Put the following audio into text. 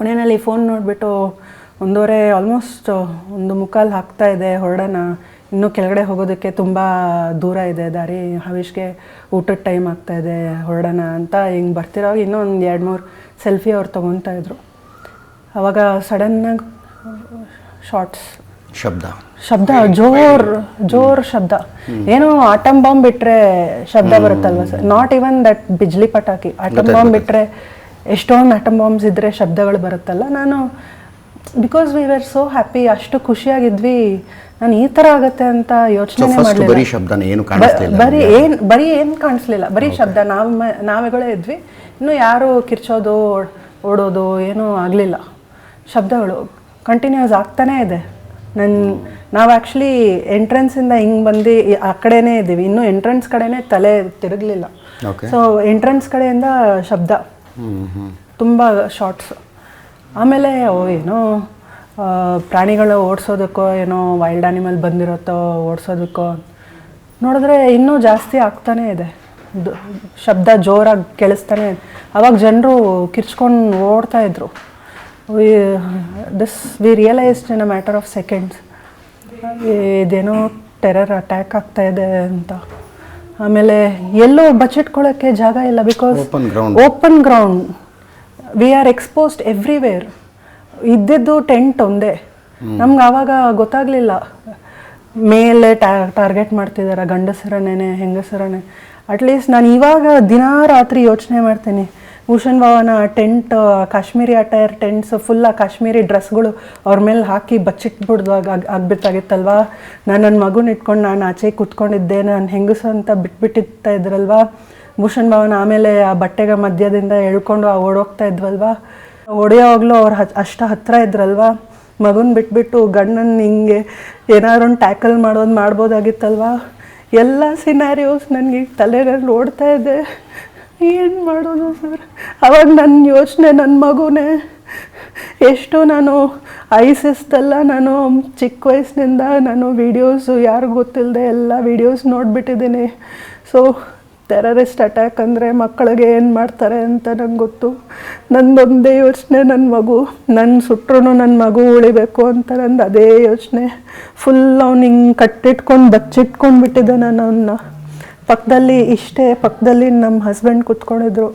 ಕೊನೆಯಲ್ಲಿ ಫೋನ್ ನೋಡಿಬಿಟ್ಟು 1:30 ಆಲ್ಮೋಸ್ಟ್ 1:45 ಆಗ್ತಾ ಇದೆ, ಹೊರಡೋಣ, ಇನ್ನೂ ಕೆಳಗಡೆ ಹೋಗೋದಕ್ಕೆ ತುಂಬ ದೂರ ಇದೆ ದಾರಿ, ಹವಿಷ್ಗೆ ಊಟದ ಟೈಮ್ ಆಗ್ತಾ ಇದೆ, ಹೊರಡೋಣ ಅಂತ ಹಿಂಗೆ ಬರ್ತಿರೋವಾಗ ಇನ್ನೂ ಒಂದು 2-3 ಸೆಲ್ಫಿ ಅವ್ರು ತೊಗೊತಾ ಇದ್ರು. ಆವಾಗ ಸಡನ್ನಾಗಿ ಶಾರ್ಟ್ಸ್ ಶಬ್ದ ಜೋರ್ ಶಬ್ದ, ಏನೋ ಆಟಮ್ ಬಾಂಬ್ ಬಿಟ್ರೆ ಶಬ್ದ ಬರುತ್ತಲ್ವ sir, not even that Bijli ಪಟಾಕಿ, ಆಟಮ್ ಬಾಂಬ್ ಬಿಟ್ರೆ ಎಷ್ಟೊಂದು ಆಟಮ್ ಬಾಂಬ್ಸ್ ಇದ್ರೆ ಶಬ್ದಗಳು ಬರುತ್ತಲ್ಲ. ನಾನು because we were so happy, ಅಷ್ಟು ಖುಷಿಯಾಗಿದ್ವಿ, ನಾನು ಈ ಥರ ಆಗುತ್ತೆ ಅಂತ ಯೋಚನೆ ಮಾಡಲಿಲ್ಲ. ಬರೀ ಏನು ಕಾಣಿಸ್ಲಿಲ್ಲ, ಬರೀ ಶಬ್ದ, ನಾವುಗಳೇ ಇದ್ವಿ, ಇನ್ನು ಯಾರು ಕಿರ್ಚೋದು ಓಡೋದು ಏನೂ ಆಗಲಿಲ್ಲ. ಶಬ್ದಗಳು ಕಂಟಿನ್ಯೂಸ್ ಆಗ್ತಾನೇ ಇದೆ. ನಾವು ಆ್ಯಕ್ಚುಲಿ ಎಂಟ್ರೆನ್ಸಿಂದ ಹಿಂಗೆ ಬಂದು ಆ ಕಡೆನೇ ಇದ್ದೀವಿ, ಇನ್ನೂ ಎಂಟ್ರೆನ್ಸ್ ಕಡೆನೇ ತಲೆ ತಿರುಗಲಿಲ್ಲ. ಸೊ ಎಂಟ್ರೆನ್ಸ್ ಕಡೆಯಿಂದ ಶಬ್ದ ತುಂಬ ಶಾರ್ಟ್ಸ್. ಆಮೇಲೆ ಏನೋ ಪ್ರಾಣಿಗಳು ಓಡಿಸೋದಕ್ಕೋ ಏನೋ ವೈಲ್ಡ್ ಆ್ಯನಿಮಲ್ ಬಂದಿರುತ್ತೋ ಓಡಿಸೋದಕ್ಕೋ ನೋಡಿದ್ರೆ ಇನ್ನೂ ಜಾಸ್ತಿ ಆಗ್ತಾನೇ ಇದೆ, ಶಬ್ದ ಜೋರಾಗಿ ಕೇಳಿಸ್ತಾನೆ ಇದೆ. ಆವಾಗ ಜನರು ಕಿರ್ಚ್ಕೊಂಡು ಓಡ್ತಾಯಿದ್ರು. We realised in a matter of seconds ಇದೇನೋ ಟೆರರ್ ಅಟ್ಯಾಕ್ ಆಗ್ತಾ ಇದೆ ಅಂತ. ಆಮೇಲೆ ಎಲ್ಲೂ ಬಚ್ಚಿಟ್ಕೊಳ್ಳೋಕ್ಕೆ ಜಾಗ ಇಲ್ಲ, because open ground, we are exposed everywhere. ಇದ್ದಿದ್ದು ಟೆಂಟ್ ಒಂದೇ. ನಮ್ಗೆ ಆವಾಗ ಗೊತ್ತಾಗಲಿಲ್ಲ ಮೇಲೆ ಟಾರ್ಗೆಟ್ ಮಾಡ್ತಿದ್ದಾರೆ, ಗಂಡಸರನ್ನೇ ಹೆಂಗಸರನ್ನೇ. ಅಟ್ಲೀಸ್ಟ್ ನಾನು ಇವಾಗ ದಿನಾ ರಾತ್ರಿ ಯೋಚನೆ ಮಾಡ್ತೀನಿ, Bhushan Bhavana tent, Kashmiri attire tents full ಆ ಕಾಶ್ಮೀರಿ ಡ್ರೆಸ್ಗಳು ಅವ್ರ ಮೇಲೆ ಹಾಕಿ ಬಚ್ಚಿಟ್ಬಿಡ್ದಾಗ ಆಗ್ಬಿಟ್ಟಾಗಿತ್ತಲ್ವ. ನನ್ನ ಮಗುನ ಇಟ್ಕೊಂಡು ನಾನು ಆಚೆ ಕೂತ್ಕೊಂಡಿದ್ದೆ, ನಾನು ಹೆಂಗಸು ಅಂತ ಬಿಟ್ಬಿಟ್ಟಿರ್ತಾ ಇದ್ರಲ್ವ ಭೂಷಣ್ ಭಾವನ. ಆಮೇಲೆ ಆ ಬಟ್ಟೆಗ ಮಧ್ಯದಿಂದ ಎಳ್ಕೊಂಡು ಓಡೋಗ್ತಾ ಇದ್ವಲ್ವ, ಹೊಡೆಯೋವಾಗಲೂ ಅವ್ರು ಅಷ್ಟು ಹತ್ತಿರ ಇದ್ರಲ್ವ. ಮಗುನ ಬಿಟ್ಬಿಟ್ಟು ಗಂಡನ ಹಿಂಗೆ ಏನಾದ್ರು ಒಂದು ಟ್ಯಾಕಲ್ ಮಾಡ್ಬೋದಾಗಿತ್ತಲ್ವ. ಎಲ್ಲ ಸಿನಾರಿಯೋಸ್ ನನಗೆ ತಲೆಯಲ್ಲಿ ಓಡ್ತಾ ಇದೆ, ಏನು ಮಾಡೋದು ಸರ್. ಅವಾಗ ನನ್ನ ಯೋಚನೆ, ನನ್ನ ಮಗುನೇ ಎಷ್ಟು ನಾನು ಐಸಿಸ್ದೆಲ್ಲ ನಾನು ಚಿಕ್ಕ ವಯಸ್ಸಿನಿಂದ ನಾನು ವೀಡಿಯೋಸು ಯಾರಿಗೂ ಗೊತ್ತಿಲ್ಲದೆ ಎಲ್ಲ ವೀಡಿಯೋಸ್ ನೋಡಿಬಿಟ್ಟಿದ್ದೀನಿ. ಸೊ ಟೆರರಿಸ್ಟ್ ಅಟ್ಯಾಕ್ ಅಂದರೆ ಮಕ್ಕಳಿಗೆ ಏನು ಮಾಡ್ತಾರೆ ಅಂತ ನಂಗೆ ಗೊತ್ತು. ನಂದೊಂದೇ ಯೋಚನೆ, ನನ್ನ ಮಗು, ನನ್ನ ಸುಟ್ಟರು ನನ್ನ ಮಗು ಉಳಿಬೇಕು ಅಂತ ನಂದು ಅದೇ ಯೋಚನೆ. ಫುಲ್ ಅವ್ನು ಹಿಂಗೆ ಕಟ್ಟಿಟ್ಕೊಂಡು ಬಚ್ಚಿಟ್ಕೊಂಡು ಬಿಟ್ಟಿದ್ದೆ ನಾನು ಅವನ್ನ. ಪಕ್ಕದಲ್ಲಿ ನಮ್ಮ ಹಸ್ಬೆಂಡ್ ಕೂತ್ಕೊಂಡಿದ್ರು.